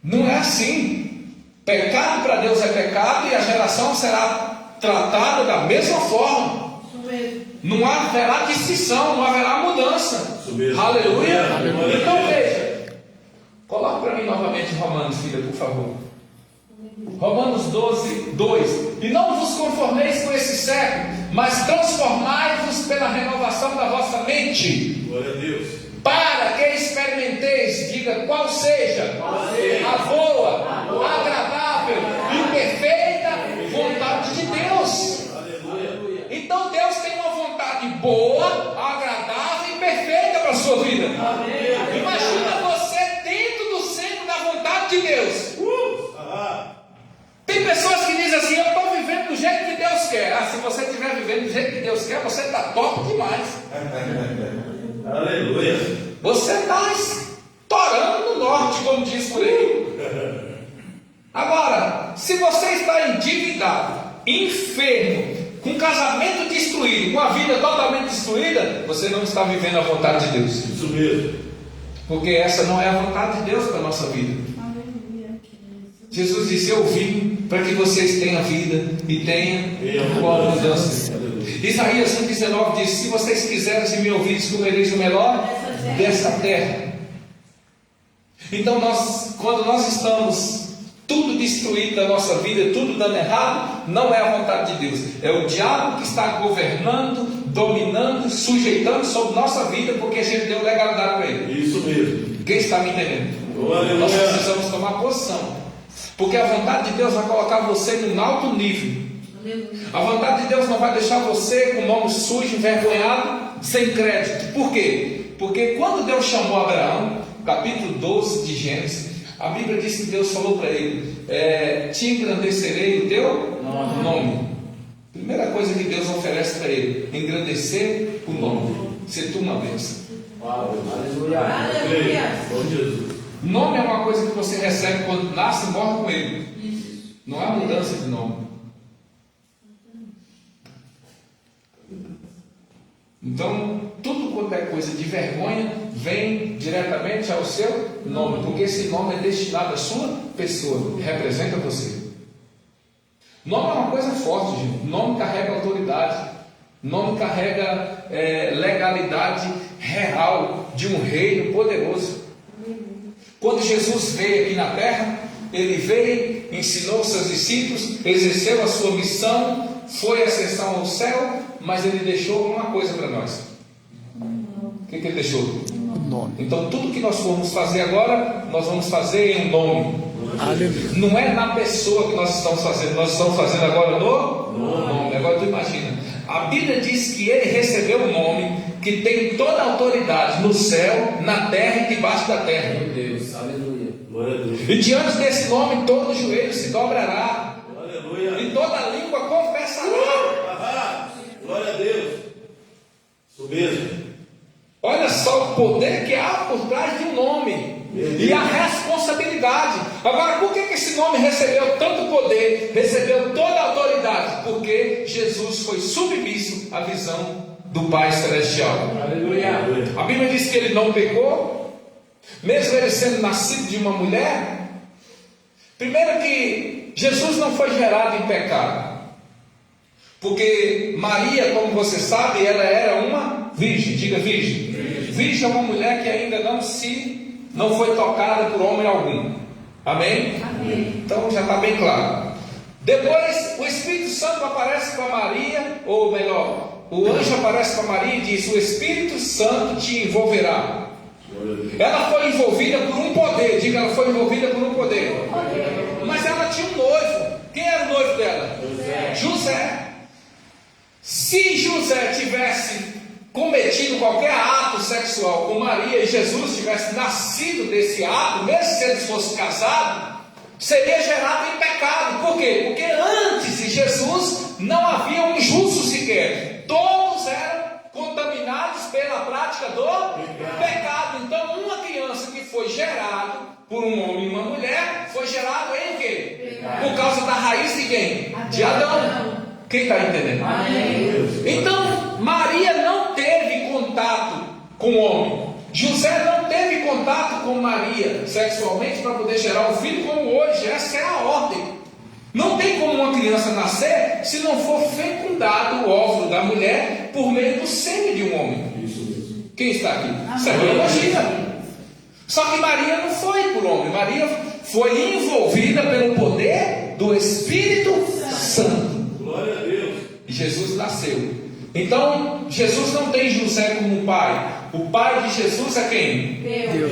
Não é assim. Pecado para Deus é pecado e a geração será tratada da mesma forma. Não haverá distinção, não haverá mudança. Isso mesmo. Aleluia. Aleluia. Então veja, coloque para mim novamente Romanos, filha, por favor. Romanos 12, 2. E não vos conformeis com esse século, mas transformai-vos pela renovação da vossa mente, Glória a Deus. para que experimenteis, diga, qual seja a boa, agradável e perfeita vontade de Deus. Aleluia. Então Deus tem uma vontade boa, agradável e perfeita para a sua vida. Imagina você dentro do centro da vontade de Deus. Tem pessoas que dizem assim: eu estou vivendo do jeito que Deus quer. Se você estiver vivendo do jeito que Deus quer, você está top demais. Aleluia. Você está estourando no norte, como diz por aí. Agora, se você está endividado, enfermo, com casamento destruído, com a vida totalmente destruída, você não está vivendo a vontade de Deus. Isso mesmo. Porque essa não é a vontade de Deus para a nossa vida. Jesus disse: eu vim para que vocês tenham vida e tenham com abundância. Isaías 1,19 diz: se vocês quiserem me ouvir, comereis o melhor dessa terra. Então quando nós estamos tudo destruído da nossa vida, tudo dando errado, não é a vontade de Deus. É o diabo que está governando, dominando, sujeitando sobre nossa vida, porque a gente deu legalidade para ele. Isso mesmo. Quem está me entendendo? Aleluia. Nós precisamos tomar posição, Porque a vontade de Deus vai colocar você num alto nível. A vontade de Deus não vai deixar você com o nome sujo, envergonhado, sem crédito. Por quê? Porque quando Deus chamou Abraão, capítulo 12 de Gênesis, a Bíblia diz que Deus falou para ele: te engrandecerei o teu nome. Primeira coisa que Deus oferece para ele: engrandecer o nome. Ser tu uma bênção. Aleluia. Aleluia. Bom Jesus. Nome é uma coisa que você recebe quando nasce e morre com ele. Não há mudança de nome. Então, tudo quanto é coisa de vergonha vem diretamente ao seu nome, porque esse nome é destinado à sua pessoa, representa você. Nome é uma coisa forte, gente. Nome carrega autoridade, nome carrega legalidade real de um reino poderoso. Quando Jesus veio aqui na terra, ele veio, ensinou seus discípulos, exerceu a sua missão, foi a ascensão ao céu, mas ele deixou uma coisa para nós. O que ele deixou? O nome. Então tudo que nós formos fazer agora, nós vamos fazer em um nome. Aleluia. Não é na pessoa que nós estamos fazendo agora no nome. Agora tu imagina, a Bíblia diz que ele recebeu um nome que tem toda a autoridade no céu, na terra e debaixo da terra. Meu Deus, aleluia. Glória a Deus. E diante desse nome todo joelho se dobrará, Aleluia. e toda língua confessará. Glória a Deus. Isso mesmo. Olha só o poder que há por trás de um nome e a responsabilidade. Agora, por que esse nome recebeu tanto poder, recebeu toda a autoridade? Porque Jesus foi submisso à visão do Pai Celestial. Aleluia. A Bíblia diz que ele não pecou, mesmo ele sendo nascido de uma mulher. Primeiro que Jesus não foi gerado em pecado, porque Maria, como você sabe, ela era uma virgem. Diga virgem. Virgem é uma mulher que ainda não foi tocada por homem algum. Amém? Amém. Então já está bem claro. Depois o Espírito Santo aparece para Maria, ou melhor, o anjo aparece para Maria e diz: o Espírito Santo te envolverá. Ela foi envolvida por um poder. Diga, ela foi envolvida por um poder. Mas ela tinha um noivo. Quem era o noivo dela? José. Se José tivesse cometido qualquer ato sexual com Maria e Jesus tivesse nascido desse ato, mesmo se eles fossem casados, seria gerado em pecado. Por quê? Porque antes de Jesus não havia um justo sequer. Todos eram contaminados pela prática do pecado. Então uma criança que foi gerada por um homem e uma mulher foi gerado em quê? Por causa da raiz de quem? De Adão. Quem está entendendo? Então Maria não teve contato com o homem. José não teve contato com Maria sexualmente para poder gerar um filho como hoje. Essa é a ordem. Não tem como uma criança nascer se não for fecundado o óvulo da mulher por meio do sangue de um homem. Quem está aqui? Isso é biologia. Só que Maria não foi por homem. Maria foi envolvida pelo poder do Espírito Santo. Glória a Deus. E Jesus nasceu. Então Jesus não tem José como pai. O pai de Jesus é quem?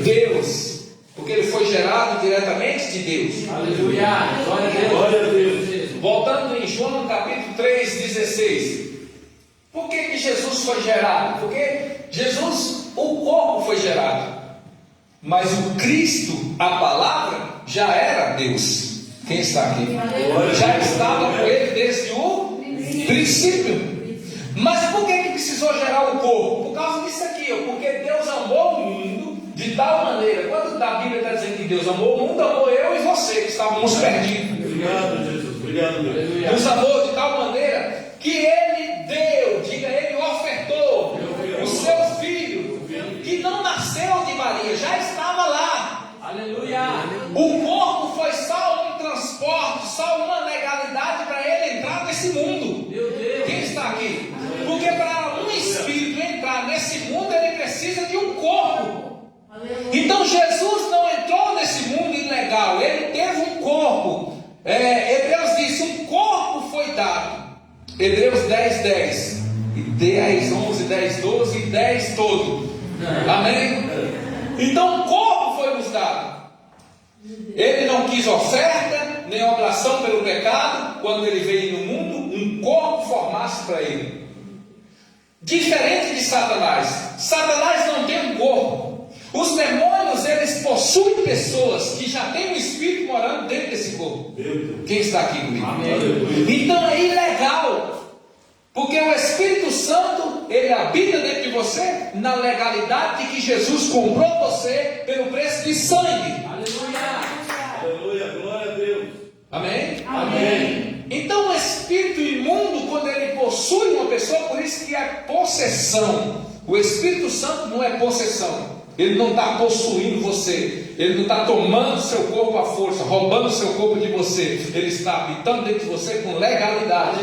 Deus. Porque ele foi gerado diretamente de Deus. Aleluia. Glória a Deus. Glória a Deus. Voltando em João capítulo 3,16. Por que Jesus foi gerado? Porque Jesus, o corpo foi gerado, mas o Cristo, a palavra, já era Deus. Quem está aqui? Já estava com ele desde o princípio. Mas por que precisou gerar o corpo? Por causa disso aqui, porque Deus amou o mundo de tal maneira. Quando a Bíblia está dizendo que Deus amou o mundo, amou eu e você, que estávamos perdidos. Obrigado, Jesus. Obrigado, Deus. Nos amou de tal maneira que ele deu, diga, ele ofertou o seu filho, que não nasceu de Maria, já estava lá. Aleluia. O corpo foi só um transporte, só uma legalidade para ele entrar nesse mundo. Meu Deus. Quem está aqui? Porque para um espírito entrar nesse mundo, ele precisa de um corpo. Então Jesus não entrou nesse mundo ilegal, ele teve um corpo. Hebreus diz: um corpo foi dado. Hebreus 10:10 e 10, 11, 10, 12 e 10 todo. Amém? Então o corpo foi nos dado. Ele não quis oferta, nem oblação pelo pecado, quando ele veio no mundo, um corpo formasse para ele. Diferente de Satanás. Satanás não tem um corpo. Os demônios, eles possuem pessoas que já têm um espírito morando dentro desse corpo. Quem está aqui comigo? Amém. Então é ilegal. Porque o Espírito Santo, ele habita dentro de você na legalidade de que Jesus comprou você pelo preço de sangue. Aleluia. Aleluia, glória a Deus. Amém? Amém. Então o espírito imundo, quando ele possui uma pessoa, por isso que é possessão. O Espírito Santo não é possessão. Ele não está possuindo você. Ele não está tomando seu corpo à força, roubando seu corpo de você. Ele está habitando dentro de você com legalidade.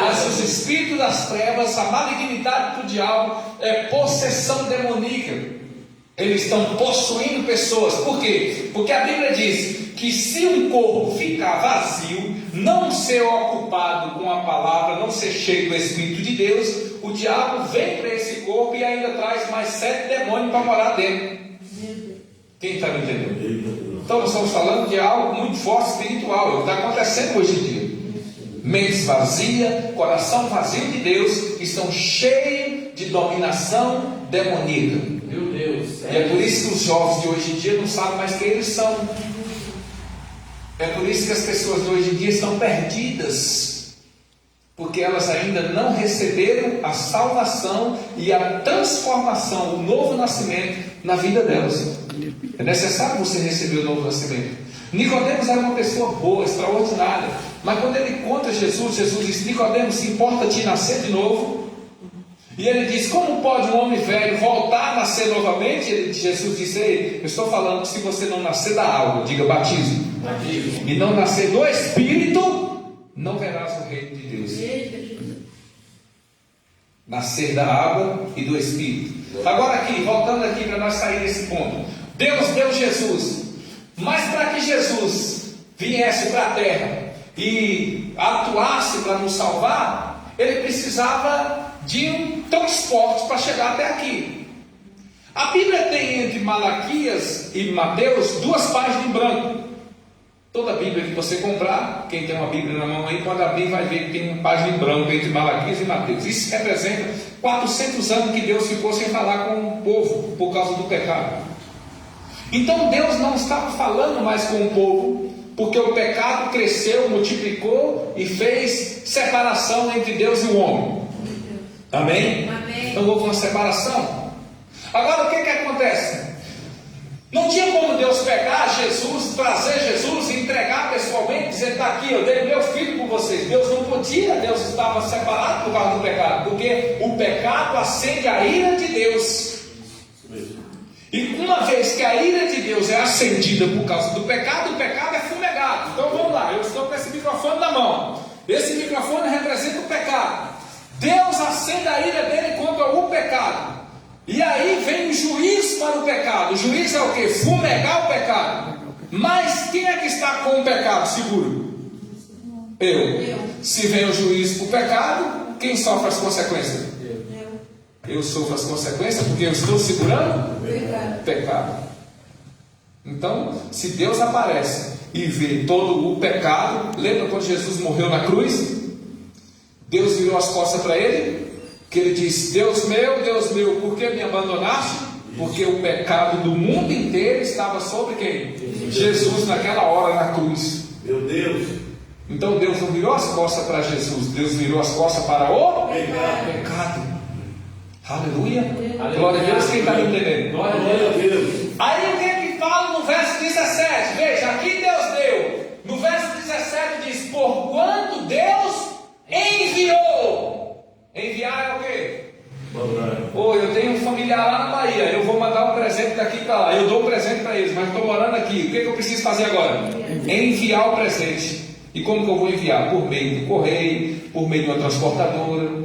Mas os espíritos das trevas, a malignidade do diabo, é possessão demoníaca. Eles estão possuindo pessoas. Por quê? Porque a Bíblia diz que se um corpo ficar vazio, não ser ocupado com a palavra, não ser cheio do Espírito de Deus, o diabo vem para esse corpo e ainda traz mais 7 demônios para morar dentro. Quem está me entendendo? Então nós estamos falando de algo muito forte espiritual. É o que está acontecendo hoje em dia. Mente vazia, coração vazio de Deus, estão cheios de dominação demoníaca. Meu Deus. E é por isso que os jovens de hoje em dia não sabem mais quem eles são. É por isso que as pessoas de hoje em dia estão perdidas. Porque elas ainda não receberam a salvação e a transformação, o novo nascimento na vida delas. É necessário você receber o novo nascimento. Nicodemos era uma pessoa boa, extraordinária. Mas quando ele encontra Jesus, Jesus diz: Nicodemos, se importa de nascer de novo? E ele diz: como pode um homem velho voltar a nascer novamente? Jesus disse: ei, eu estou falando que se você não nascer da água, diga batismo, e não nascer do Espírito, não verás o reino de Deus. Nascer da água e do Espírito. Agora aqui, voltando aqui para nós sair desse ponto. Deus deu Jesus, mas para que Jesus viesse para a terra e atuasse para nos salvar, ele precisava de um transporte para chegar até aqui. A Bíblia tem entre Malaquias e Mateus 2 páginas em branco. Toda a Bíblia que você comprar, quem tem uma Bíblia na mão aí pode abrir e vai ver que tem uma página em branco entre Malaquias e Mateus. Isso representa 400 anos que Deus ficou sem falar com o povo por causa do pecado. Então Deus não estava falando mais com o povo, porque o pecado cresceu, multiplicou e fez separação entre Deus e o homem. Amém? Amém. Então houve uma separação. Agora o que acontece? Não tinha como Deus pegar Jesus, trazer Jesus e entregar pessoalmente, dizer: está aqui, eu dei meu filho por vocês. Deus não podia, Deus estava separado por causa do pecado, porque o pecado acende a ira de Deus. E uma vez que a ira de Deus é acendida por causa do pecado, o pecado é fumegado. Então vamos lá, eu estou com esse microfone na mão. Esse microfone representa o pecado. Deus acende a ira dele contra o pecado. E aí vem o juiz para o pecado. O juiz é o que? Fumegar o pecado. Mas quem é que está com o pecado seguro? Eu. Se vem o juiz para o pecado, quem sofre as consequências? Eu sofro as consequências porque eu estou segurando o pecado. Então, se Deus aparece e vê todo o pecado, lembra quando Jesus morreu na cruz? Deus virou as costas para ele, que ele disse: Deus meu, por que me abandonaste? Porque o pecado do mundo inteiro estava sobre quem? Jesus, naquela hora na cruz. Meu Deus. Então Deus não virou as costas para Jesus, Deus virou as costas para o pecado. Aleluia. Glória a Deus. Quem está me entendendo? Glória a Deus. Aí o que é que fala no verso 17? Veja, aqui Deus deu. No verso 17 diz: porquanto Deus enviou. Enviar é o quê? Eu tenho um familiar lá na Bahia, eu vou mandar um presente daqui para lá. Eu dou um presente para eles, mas estou morando aqui. O que eu preciso fazer agora? Enviar o presente. E como que eu vou enviar? Por meio do correio, por meio de uma transportadora.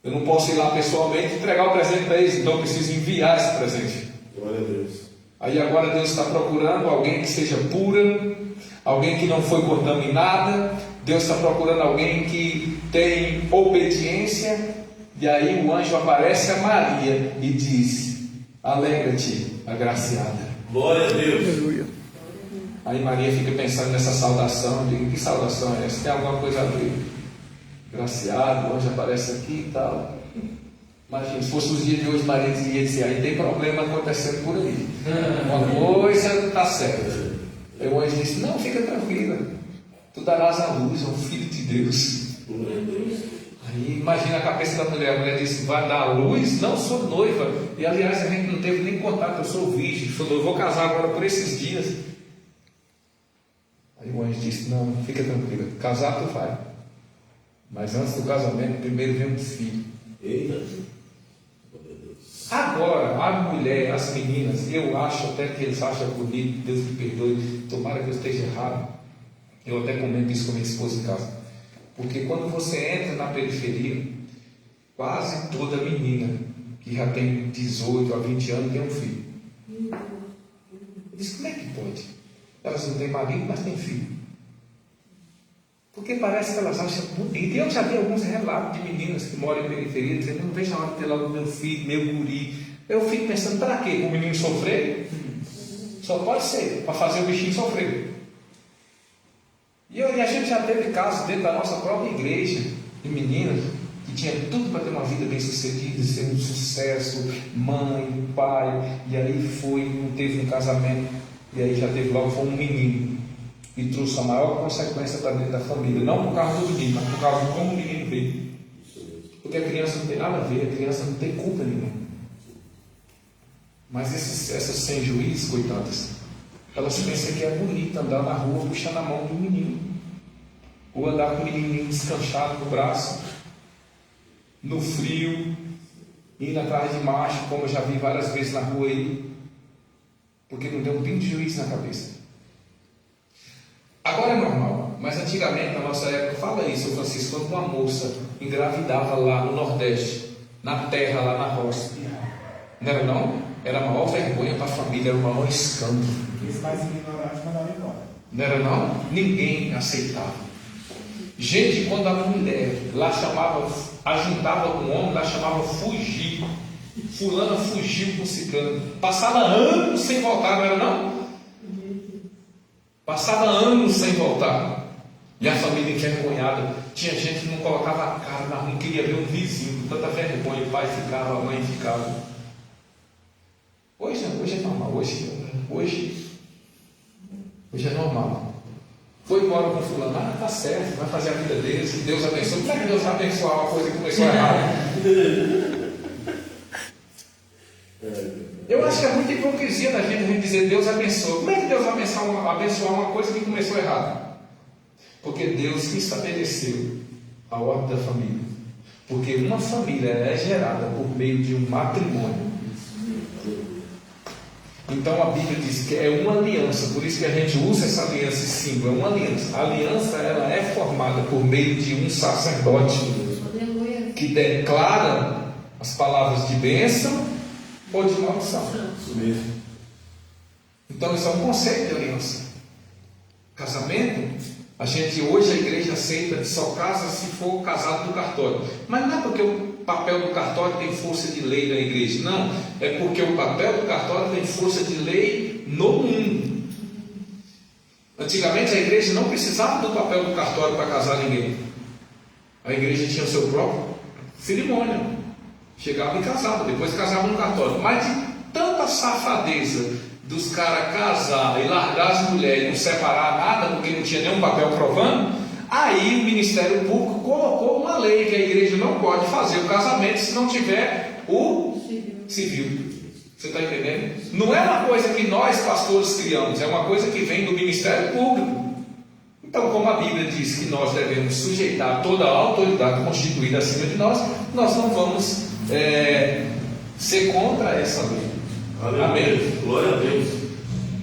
Eu não posso ir lá pessoalmente e entregar o presente para eles, então eu preciso enviar esse presente. Glória a Deus. Aí agora Deus está procurando alguém que seja pura, alguém que não foi contaminada. Deus está procurando alguém que tem obediência. E aí o anjo aparece a Maria e diz: alegra-te, agraciada. Glória a Deus. Aí Maria fica pensando nessa saudação. Eu digo, que saudação é essa? Tem alguma coisa a ver? Graciado, o anjo aparece aqui e tal. Imagina, se fosse os dias de hoje, Maria ia dizer, aí tem problema acontecendo por aí. Uma coisa está certa. Aí o anjo disse, não, fica tranquila. Tu darás à luz a um filho de Deus. Aí imagina a cabeça da mulher. A mulher disse, vai dar à luz? Não, sou noiva. E aliás, a gente não teve nem contato, eu sou virgem. Falou, eu vou casar agora por esses dias. Aí o anjo disse, não, fica tranquila. Casar tu vai. Mas antes do casamento, primeiro vem um filho. Eita. Agora, a mulher, as meninas, eu acho até que eles acham bonito, Deus me perdoe, tomara que eu esteja errado. Eu até comento isso com minha esposa em casa. Porque quando você entra na periferia, quase toda menina que já tem 18 a 20 anos tem um filho. Eu disse, como é que pode? Elas não têm marido, mas têm filho. Porque parece que elas acham bonito. E eu já vi alguns relatos de meninas que moram em periferia dizendo, não vejo a hora de ter logo meu filho, meu guri. Eu fico pensando, para quê? Para o menino sofrer? Só pode ser, para fazer o bichinho sofrer. E a gente já teve casos dentro da nossa própria igreja, de meninas que tinham tudo para ter uma vida bem sucedida, ser um sucesso, mãe, pai, e aí não teve um casamento, e aí já teve logo, foi um menino. E trouxe a maior consequência para dentro da família, não por causa do menino, mas por causa de como o menino veio. Porque a criança não tem nada a ver, a criança não tem culpa nenhuma. Mas essas sem juízo, coitadas, elas pensam que é bonito andar na rua puxando a mão do menino, ou andar com o menininho descanchado no braço, no frio, indo atrás de macho, como eu já vi várias vezes na rua aí, porque não deu um pingo de juízo na cabeça. Agora é normal, mas antigamente, na nossa época, fala isso, Francisco, quando uma moça engravidava lá no Nordeste, na terra, lá na roça, não era não? Era a maior vergonha para a família, era o maior escândalo. Os mais ignorantes mandaram embora. Não era não? Ninguém aceitava. Gente, quando a mulher lá chamava, ajuntava com o homem, lá chamava fugir. Fulana fugiu com ciclano. Passava anos sem voltar, não era não? Passava anos sem voltar. E a família envergonhada. Tinha gente que não colocava a cara na rua, não queria ver um vizinho, com tanta vergonha. O pai ficava, a mãe ficava. Hoje é normal. Hoje é normal. Foi embora com fulano, tá certo, vai fazer a vida deles, que Deus abençoe. Como é que Deus vai abençoar uma coisa que começou errada? Eu acho que é muita hipocrisia da gente dizer Deus abençoa. Como é que Deus vai abençoar uma coisa que começou errada? Porque Deus estabeleceu a ordem da família. Porque uma família é gerada por meio de um matrimônio. Então a Bíblia diz que é uma aliança, por isso que a gente usa essa aliança, esse símbolo, é uma aliança. A aliança ela é formada por meio de um sacerdote que declara as palavras de bênção ou de maldição. Então isso é um conceito de aliança. Casamento, hoje a igreja aceita que só casa se for casado no cartório. Mas não é porque o papel do cartório tem força de lei na igreja. Não, é porque o papel do cartório tem força de lei no mundo. Antigamente a igreja não precisava do papel do cartório para casar ninguém. A igreja tinha o seu próprio cerimônia. Chegava e casava, depois casava no cartório. Mas de tanta safadeza dos caras casar e largar as mulheres e não separar nada, porque não tinha nenhum papel provando, aí o Ministério Público colocou uma lei que a igreja não pode fazer o casamento se não tiver o civil. Você está entendendo? Não é uma coisa que nós pastores criamos, é uma coisa que vem do Ministério Público. Então, como a Bíblia diz que nós devemos sujeitar toda a autoridade constituída acima de nós, nós não vamos ser contra essa lei. Amém? Glória a Deus.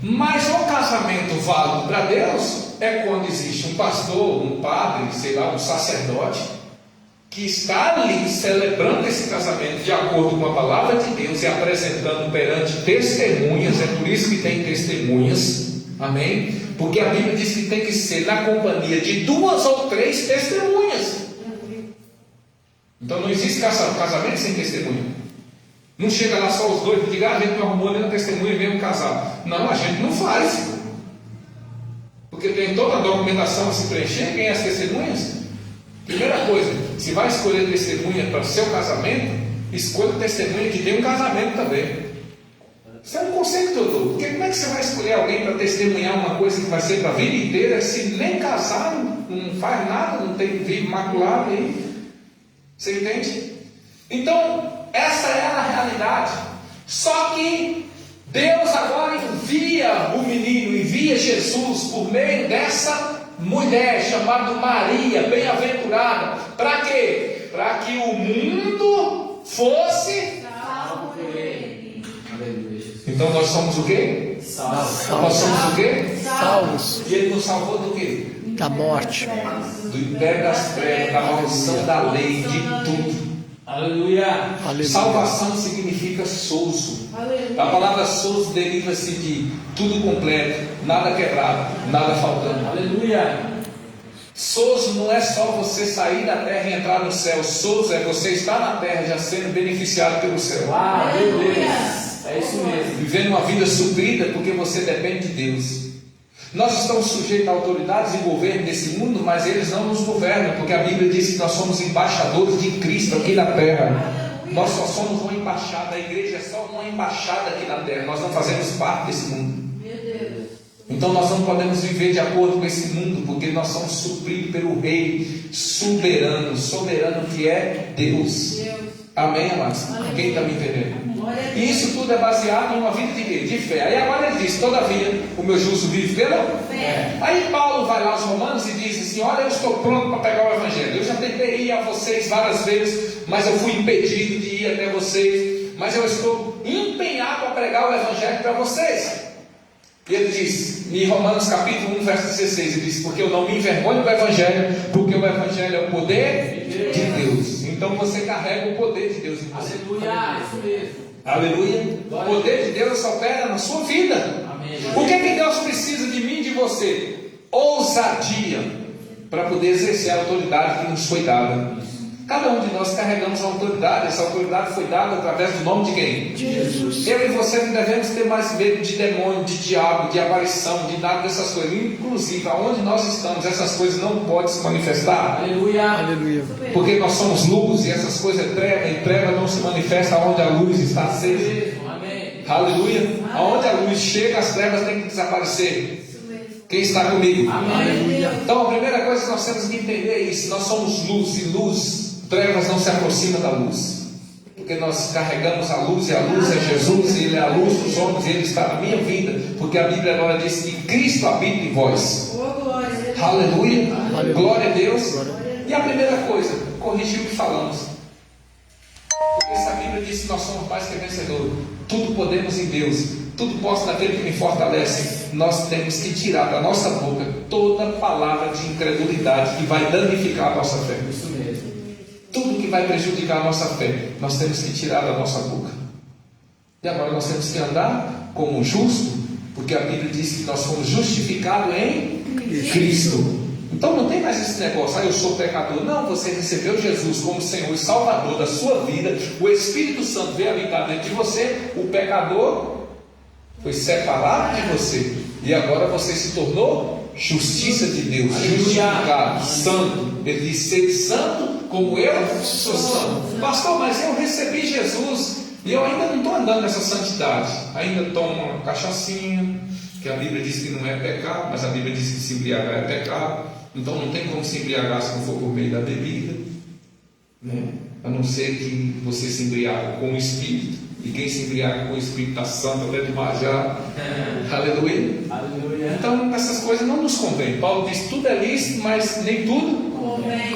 Mas o casamento válido para Deus é quando existe um pastor, um padre, sei lá, um sacerdote, que está ali celebrando esse casamento de acordo com a palavra de Deus e apresentando perante testemunhas. É por isso que tem testemunhas, amém? Porque a Bíblia diz que tem que ser na companhia de 2 ou 3 testemunhas. Então não existe casamento sem testemunha. Não chega lá só os dois e diga, a gente não arrumou nem a testemunha e mesmo casar. Não, a gente não faz. Porque tem toda a documentação a se preencher. Quem é as testemunhas? Primeira coisa, se vai escolher testemunha para seu casamento, escolha testemunha que tem um casamento também. Isso é um conceito que eu dou. Porque como é que você vai escolher alguém para testemunhar uma coisa que vai ser para a vida inteira, se nem casar, não faz nada, não tem vive maculado aí? Você entende? Então, essa é a realidade. Só que Deus agora envia o menino, envia Jesus por meio dessa mulher chamada Maria, bem-aventurada. Para quê? Para que o mundo fosse Salvo por ele. Aleluia, Jesus. Então nós somos o quê? Salve. Nós somos o quê? Salvos E Ele nos salvou do quê? da morte. Do império das trevas, da maldição da lei, de tudo. Aleluia. Aleluia. Salvação significa sozo. Aleluia. A palavra sozo deriva-se de tudo completo, nada quebrado, nada faltando. Aleluia. Sozo não é só você sair da terra e entrar no céu. Sozo é você estar na terra já sendo beneficiado pelo céu. Uau, meu Deus. É isso mesmo. Vivendo uma vida suprida porque você depende de Deus. Nós estamos sujeitos a autoridades e governo desse mundo, mas eles não nos governam, porque a Bíblia diz que nós somos embaixadores de Cristo aqui na terra. Nós só somos uma embaixada, a igreja é só uma embaixada aqui na terra. Nós não fazemos parte desse mundo. Meu Deus. Então nós não podemos viver de acordo com esse mundo, porque nós somos supridos pelo Rei soberano, soberano que é Deus. Amém, amados? Quem está me entendendo? E isso tudo é baseado em uma vida de quê? De fé. Aí agora ele diz: todavia, o meu justo vive pela fé. Aí Paulo vai lá aos Romanos e diz assim: olha, eu estou pronto para pegar o Evangelho. Eu já tentei ir a vocês várias vezes, mas eu fui impedido de ir até vocês. Mas eu estou empenhado a pregar o Evangelho para vocês. E ele diz, em Romanos capítulo 1, verso 16, ele diz: porque eu não me envergonho do Evangelho, porque o Evangelho é o poder de Deus. Então você carrega o poder de Deus em você. Aleluia. Isso mesmo. Aleluia. O poder de Deus opera na sua vida. Amém. O que é que Deus precisa de mim e de você? Ousadia para poder exercer a autoridade que nos foi dada. Cada um de nós carregamos a autoridade. Essa autoridade foi dada através do nome de quem? Jesus. Eu e você não devemos ter mais medo de demônio, de diabo, de aparição, de nada dessas coisas. Inclusive, aonde nós estamos, essas coisas não podem se manifestar. Aleluia. Aleluia. Porque nós somos luz e essas coisas é treva, e treva não se manifesta onde a luz está Isso acesa. mesmo. Amém. Aleluia. Aonde a luz chega, as trevas têm que desaparecer. Quem está comigo? Amém. Então a primeira coisa que nós temos que entender é isso: nós somos luz, e luz, trevas não se aproximam da luz, porque nós carregamos a luz, e a luz é Jesus, e Ele é a luz dos homens, e Ele está na minha vida, porque a Bíblia agora diz que Cristo habita em vós. Aleluia. Glória a Deus. E a primeira coisa, corrigir o que falamos. Porque se a Bíblia diz que nós somos mais que vencedores, tudo podemos em Deus, tudo posso naquele que me fortalece. Nós temos que tirar da nossa boca toda palavra de incredulidade que vai danificar a nossa fé. Isso mesmo. Tudo que vai prejudicar a nossa fé, nós temos que tirar da nossa boca. E agora nós temos que andar como justo, porque a Bíblia diz que nós fomos justificados em Cristo. Então não tem mais esse negócio: eu sou pecador. Não, você recebeu Jesus como Senhor e Salvador da sua vida. O Espírito Santo veio habitar dentro de você. O pecador foi separado de você, e agora você se tornou justiça de Deus, justificado, santo. Ele diz: ser santo como eu sou santo. Pastor, mas eu recebi Jesus e eu ainda não estou andando nessa santidade. Ainda tomo uma cachaçinha, que a Bíblia diz que não é pecado, mas a Bíblia diz que se embriagar é pecado. Então não tem como se embriagar se não for por meio da bebida, né? A não ser que você se embriague com o Espírito. E quem se embriaga com o Espírito está santo até demais já. Aleluia. Aleluia. Então essas coisas não nos convêm. Paulo diz: tudo é lícito, mas nem tudo.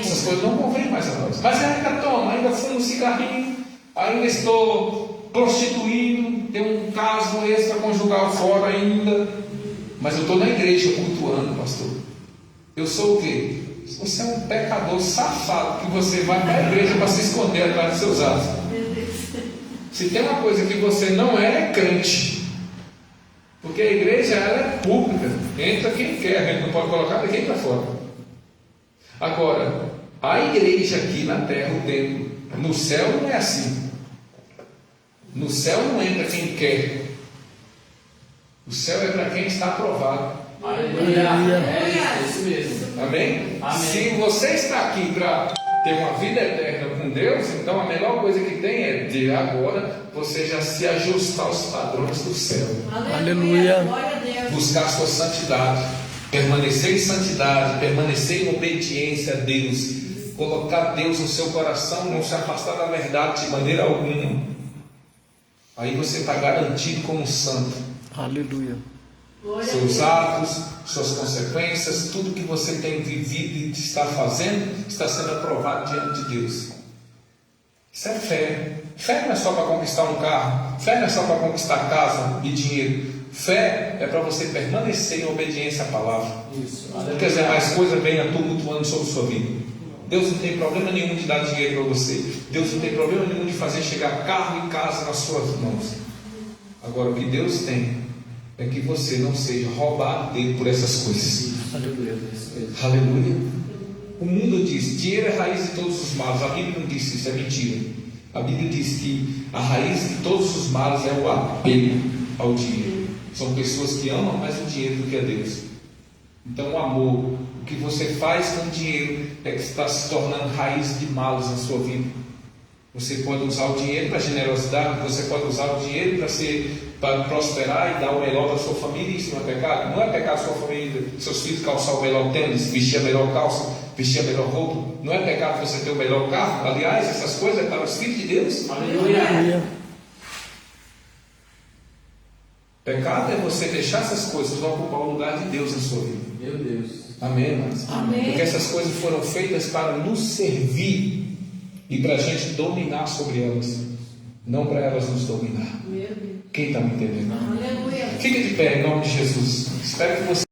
Essas coisas não convêm mais a nós. Mas eu ainda tomo, ainda fumo um cigarrinho, ainda estou prostituindo, tenho um caso extraconjugal fora ainda. Mas eu estou na igreja cultuando, pastor. Eu sou o quê? Você é um pecador safado que você vai para a igreja para se esconder atrás dos seus atos. Se tem uma coisa que você não é crente. Porque a igreja ela é pública. Entra quem quer, a gente não pode colocar ninguém para fora. Agora, a igreja aqui na terra, o templo, no céu não é assim. No céu não entra quem quer. O céu é para quem está aprovado. Aleluia. Aleluia. É isso mesmo. Amém? Amém. Se você está aqui para ter uma vida eterna com Deus, então a melhor coisa que tem é de agora você já se ajustar aos padrões do céu. Aleluia. Glória a Deus. Buscar a sua santidade, permanecer em santidade, permanecer em obediência a Deus, colocar Deus no seu coração, não se afastar da verdade de maneira alguma. Aí você está garantido como santo. Aleluia. Glória a Seus Deus. atos, suas consequências, tudo que você tem vivido e está fazendo, está sendo aprovado diante de Deus. Isso é fé. Fé não é só para conquistar um carro, fé não é só para conquistar casa e dinheiro. Fé é para você permanecer em obediência à palavra. Isso. Não quer dizer mais coisa venha tumultuando sobre sua vida. Deus não tem problema nenhum de dar dinheiro para você. Deus não tem problema nenhum de fazer chegar carro e casa nas suas mãos. Agora o que Deus tem é que você não seja roubado dele por essas coisas. Aleluia. Isso mesmo. Aleluia. O mundo diz, dinheiro é a raiz de todos os males. A Bíblia não diz isso, é mentira. A Bíblia diz que a raiz de todos os males é o apego ao dinheiro. São pessoas que amam mais o dinheiro do que a Deus. Então o amor, o que você faz com o dinheiro é que está se tornando raiz de males na sua vida. Você pode usar o dinheiro para generosidade, você pode usar o dinheiro para prosperar e dar o melhor para sua família. Isso não é pecado? Não é pecado sua família, seus filhos calçar o melhor tênis, vestir a melhor calça, vestir a melhor roupa. Não é pecado você ter o melhor carro. Aliás, essas coisas é para os filhos de Deus. Aleluia. Aleluia. Pecado é você deixar essas coisas ocupar o lugar de Deus na sua vida. Meu Deus. Amém, irmãos? Amém. Porque essas coisas foram feitas para nos servir e para a gente dominar sobre elas, não para elas nos dominar. Meu Deus. Quem está me entendendo? Aleluia. Fique de pé em nome de Jesus. Espero que você